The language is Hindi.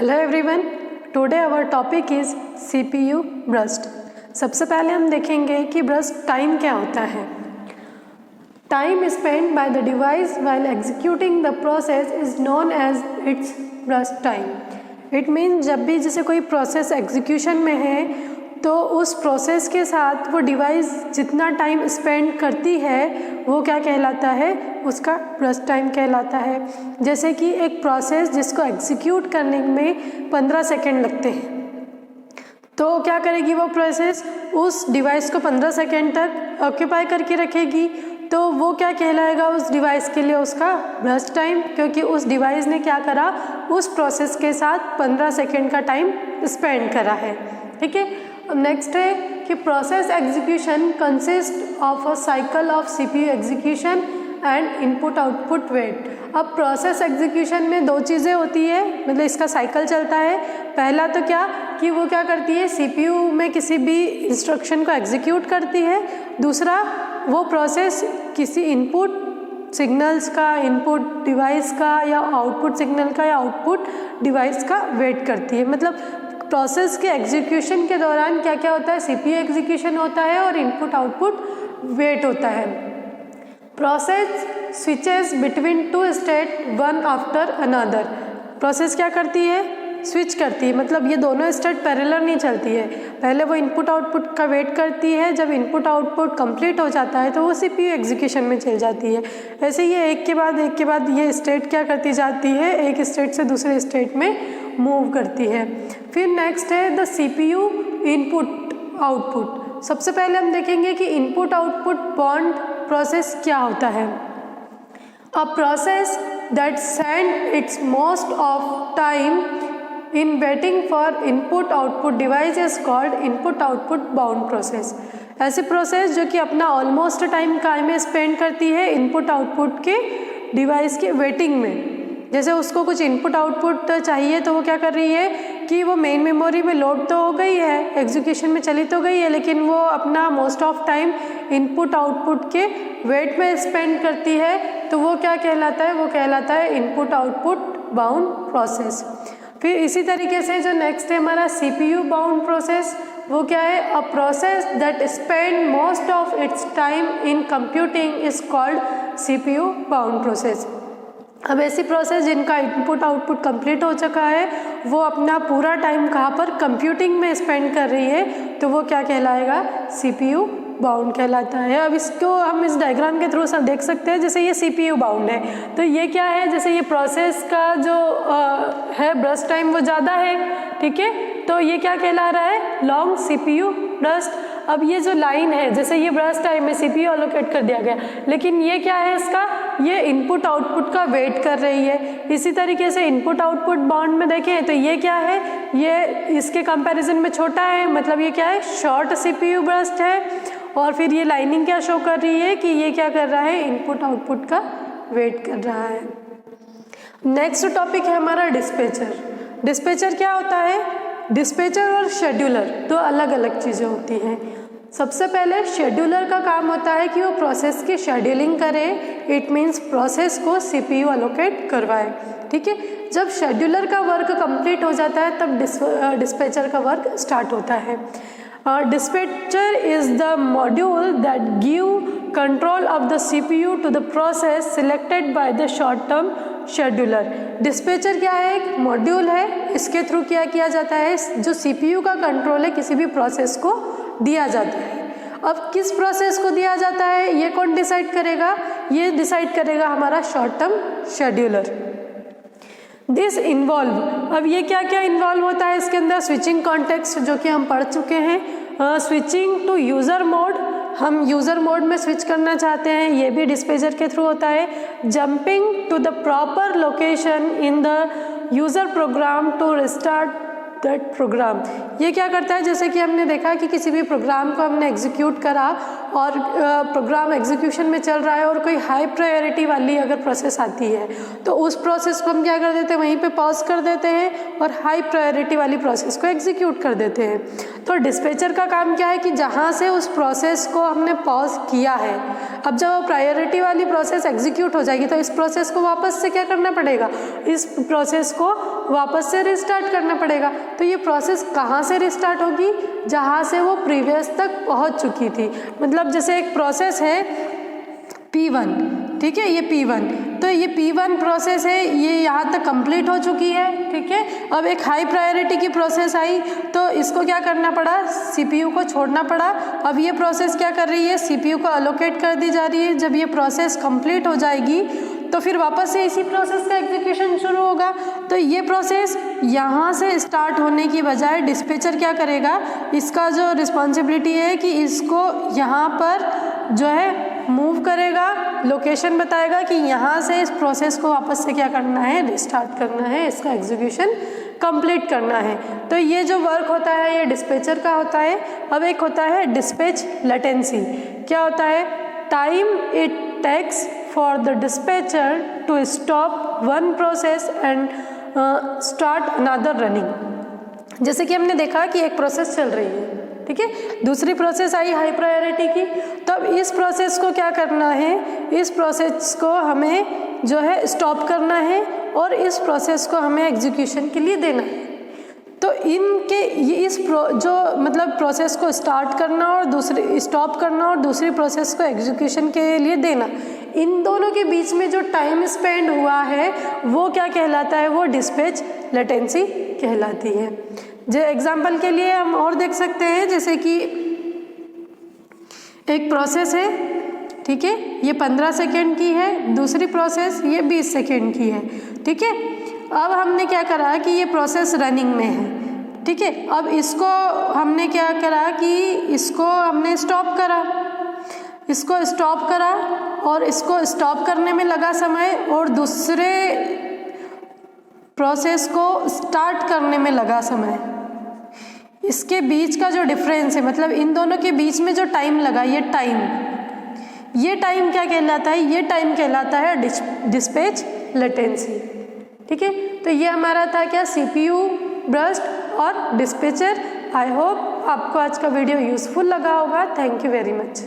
Hello everyone, today our topic is CPU burst. सबसे पहले हम देखेंगे कि बर्स्ट टाइम क्या होता है। Time spend by the device while executing the process is known as its burst time. It means जब भी जैसे कोई प्रोसेस एग्जीक्यूशन में है तो उस प्रोसेस के साथ वो डिवाइस जितना टाइम स्पेंड करती है वो क्या कहलाता है, उसका बर्स्ट टाइम कहलाता है। जैसे कि एक प्रोसेस जिसको एग्जीक्यूट करने में 15 सेकेंड लगते हैं, तो क्या करेगी वो प्रोसेस, उस डिवाइस को 15 सेकेंड तक ऑक्यूपाई करके रखेगी, तो वो क्या कहलाएगा उस डिवाइस के लिए उसका बर्स्ट टाइम, क्योंकि उस डिवाइस ने क्या करा, उस प्रोसेस के साथ 15 सेकेंड का टाइम स्पेंड करा है। ठीक है। नेक्स्ट है कि process execution consist of a cycle of CPU execution and input output wait. अब प्रोसेस एग्जीक्यूशन में दो चीज़ें होती है, मतलब इसका साइकिल चलता है। पहला तो क्या कि वो क्या करती है, CPU में किसी भी इंस्ट्रक्शन को एग्जीक्यूट करती है। दूसरा, वो प्रोसेस किसी इनपुट सिग्नल्स का, इनपुट डिवाइस का या आउटपुट सिग्नल का या आउटपुट डिवाइस का वेट करती है। मतलब प्रोसेस के एग्जीक्यूशन के दौरान क्या क्या होता है, CPU एग्जीक्यूशन होता है और इनपुट आउटपुट वेट होता है। Process switches between two state one after another. Process क्या करती है, स्विच करती है, मतलब ये दोनों स्टेट पैरेलल नहीं चलती है। पहले वो इनपुट आउटपुट का वेट करती है, जब इनपुट आउटपुट कंप्लीट हो जाता है तो वो CPU एग्जीक्यूशन में चल जाती है। ऐसे ये एक के बाद ये स्टेट क्या करती जाती है, एक स्टेट से दूसरे स्टेट में मूव करती है। फिर नेक्स्ट है द CPU इनपुट आउटपुट। सबसे पहले हम देखेंगे कि इनपुट आउटपुट बॉन्ड प्रोसेस क्या होता है। A process that send it's most of time in waiting for input output device is called input output bound process. ऐसी प्रोसेस जो कि अपना ऑलमोस्ट टाइम काय में स्पेंड करती है इनपुट आउटपुट के डिवाइस के वेटिंग में। जैसे उसको कुछ इनपुट आउटपुट चाहिए तो वो क्या कर रही है कि वो मेन मेमोरी में लोड तो हो गई है, एग्जीक्यूशन में चली तो गई है, लेकिन वो अपना most of time input output के वेट में स्पेंड करती है, तो वो क्या कहलाता है, वो कहलाता है इनपुट आउटपुट बाउंड प्रोसेस। फिर इसी तरीके से जो नेक्स्ट है हमारा CPU बाउंड प्रोसेस, वो क्या है, a process that spend most of its time in computing is called CPU bound process. अब ऐसी प्रोसेस जिनका इनपुट आउटपुट कंप्लीट हो चुका है, वो अपना पूरा टाइम कहाँ पर, कंप्यूटिंग में स्पेंड कर रही है, तो वो क्या कहलाएगा, CPU बाउंड कहलाता है। अब इसको हम इस डायग्राम के थ्रू सब देख सकते हैं। जैसे ये CPU बाउंड है, तो ये क्या है, जैसे ये प्रोसेस का जो है बर्स्ट टाइम वो ज़्यादा है, ठीक है, तो ये क्या कहला रहा है, लॉन्ग CPU बर्स्ट। अब ये जो लाइन है, जैसे ये बर्स्ट टाइम में CPU एलोकेट कर दिया गया, लेकिन ये क्या है इसका, ये इनपुट आउटपुट का वेट कर रही है। इसी तरीके से इनपुट आउटपुट बाउंड में देखें तो ये क्या है, ये इसके कंपैरिजन में छोटा है, मतलब ये क्या है, शॉर्ट CPU बर्स्ट है। और फिर ये लाइनिंग क्या शो कर रही है कि ये क्या कर रहा है, इनपुट आउटपुट का वेट कर रहा है। नेक्स्ट टॉपिक है हमारा डिस्पैचर। डिस्पैचर क्या होता है, डिस्पैचर और शेड्यूलर दो अलग अलग चीज़ें होती हैं। सबसे पहले शेड्यूलर का काम होता है कि वो प्रोसेस की शेड्यूलिंग करे, इट मीन्स प्रोसेस को CPU एलोकेट करवाए। ठीक है, जब शेड्यूलर का वर्क कंप्लीट हो जाता है तब डिस्पैचर का वर्क स्टार्ट होता है। Dispatcher is the module that give control of the CPU to the process selected by the short term scheduler। Dispatcher क्या है, एक मॉड्यूल है, इसके थ्रू क्या किया जाता है, जो CPU का कंट्रोल है किसी भी प्रोसेस को दिया जाता है। अब किस प्रोसेस को दिया जाता है ये कौन डिसाइड करेगा, ये डिसाइड करेगा हमारा short term scheduler. This involve, अब ये क्या क्या इन्वॉल्व होता है इसके अंदर, स्विचिंग कॉन्टेक्स्ट जो कि हम पढ़ चुके हैं, स्विचिंग टू यूज़र मोड, हम यूज़र मोड में स्विच करना चाहते हैं, ये भी डिस्पैचर के थ्रू होता है। Jumping to the proper location in the user program to restart that program. ये क्या करता है, जैसे कि हमने देखा कि किसी भी प्रोग्राम को हमने एग्जीक्यूट करा और प्रोग्राम एग्जीक्यूशन में चल रहा है और कोई हाई प्रायोरिटी वाली अगर प्रोसेस आती है तो उस प्रोसेस को हम क्या कर देते हैं, वहीं पे पॉज कर देते हैं और हाई प्रायोरिटी वाली प्रोसेस को एग्जीक्यूट कर देते हैं। तो डिस्पैचर का काम क्या है कि जहाँ से उस प्रोसेस को हमने पॉज किया है, अब जब प्रायोरिटी वाली प्रोसेस एग्जीक्यूट हो जाएगी तो इस प्रोसेस को वापस से क्या करना पड़ेगा, इस प्रोसेस को वापस से रिस्टार्ट करना पड़ेगा। तो ये प्रोसेस कहाँ से रिस्टार्ट होगी? जहाँ से वो प्रीवियस तक पहुँच चुकी थी। मतलब जैसे एक प्रोसेस है P1, ठीक है, ये P1, तो ये P1 प्रोसेस है, ये यहाँ तक कंप्लीट हो चुकी है, ठीक है। अब एक हाई प्रायोरिटी की प्रोसेस आई तो इसको क्या करना पड़ा? CPU को छोड़ना पड़ा। अब ये प्रोसेस क्या कर रही है? CPU को अलोकेट कर दी जा रही है। जब ये प्रोसेस कंप्लीट हो जाएगी तो फिर वापस से इसी प्रोसेस का एग्जीक्यूशन शुरू होगा। तो ये प्रोसेस यहाँ से स्टार्ट होने की बजाय डिस्पैचर क्या करेगा? इसका जो रिस्पॉन्सिबिलिटी है कि इसको यहाँ पर जो है मूव करेगा, लोकेशन बताएगा कि यहाँ से इस प्रोसेस को वापस से क्या करना है? रिस्टार्ट करना है, इसका एग्जीक्यूशन कंप्लीट करना है। तो ये जो वर्क होता है ये डिस्पैचर का होता है। अब एक होता है डिस्पैच लेटेंसी। क्या होता है? Time it takes for the dispatcher to stop one process and start another running. जैसे कि हमने देखा कि एक प्रोसेस चल रही है, ठीक है, दूसरी प्रोसेस आई हाई प्रायोरिटी की। तो अब इस प्रोसेस को क्या करना है? इस प्रोसेस को हमें जो है स्टॉप करना है और इस प्रोसेस को हमें एग्जीक्यूशन के लिए देना है। तो इनके इस जो मतलब प्रोसेस को स्टार्ट करना और दूसरी स्टॉप करना और दूसरी प्रोसेस को एग्जीक्यूशन के लिए देना, इन दोनों के बीच में जो टाइम स्पेंड हुआ है वो क्या कहलाता है? वो डिस्पैच लेटेंसी कहलाती है। जो एग्जाम्पल के लिए हम और देख सकते हैं, जैसे कि एक प्रोसेस है, ठीक है, ये 15 सेकेंड की है, दूसरी प्रोसेस ये 20 सेकेंड की है, ठीक है। अब हमने क्या करा कि ये प्रोसेस रनिंग में है, ठीक है। अब इसको हमने क्या करा कि इसको हमने स्टॉप करा, इसको स्टॉप करा और इसको स्टॉप करने में लगा समय और दूसरे प्रोसेस को स्टार्ट करने में लगा समय। इसके बीच का जो डिफरेंस है, मतलब इन दोनों के बीच में जो टाइम लगा, ये टाइम क्या कहलाता है? ये टाइम कहलाता है डिस्पैच लेटेंसी, ठीक है। तो ये हमारा था क्या? CPU, बर्स्ट और डिस्पैचर। आई होप आपको आज का वीडियो यूजफुल लगा होगा। Thank you very much.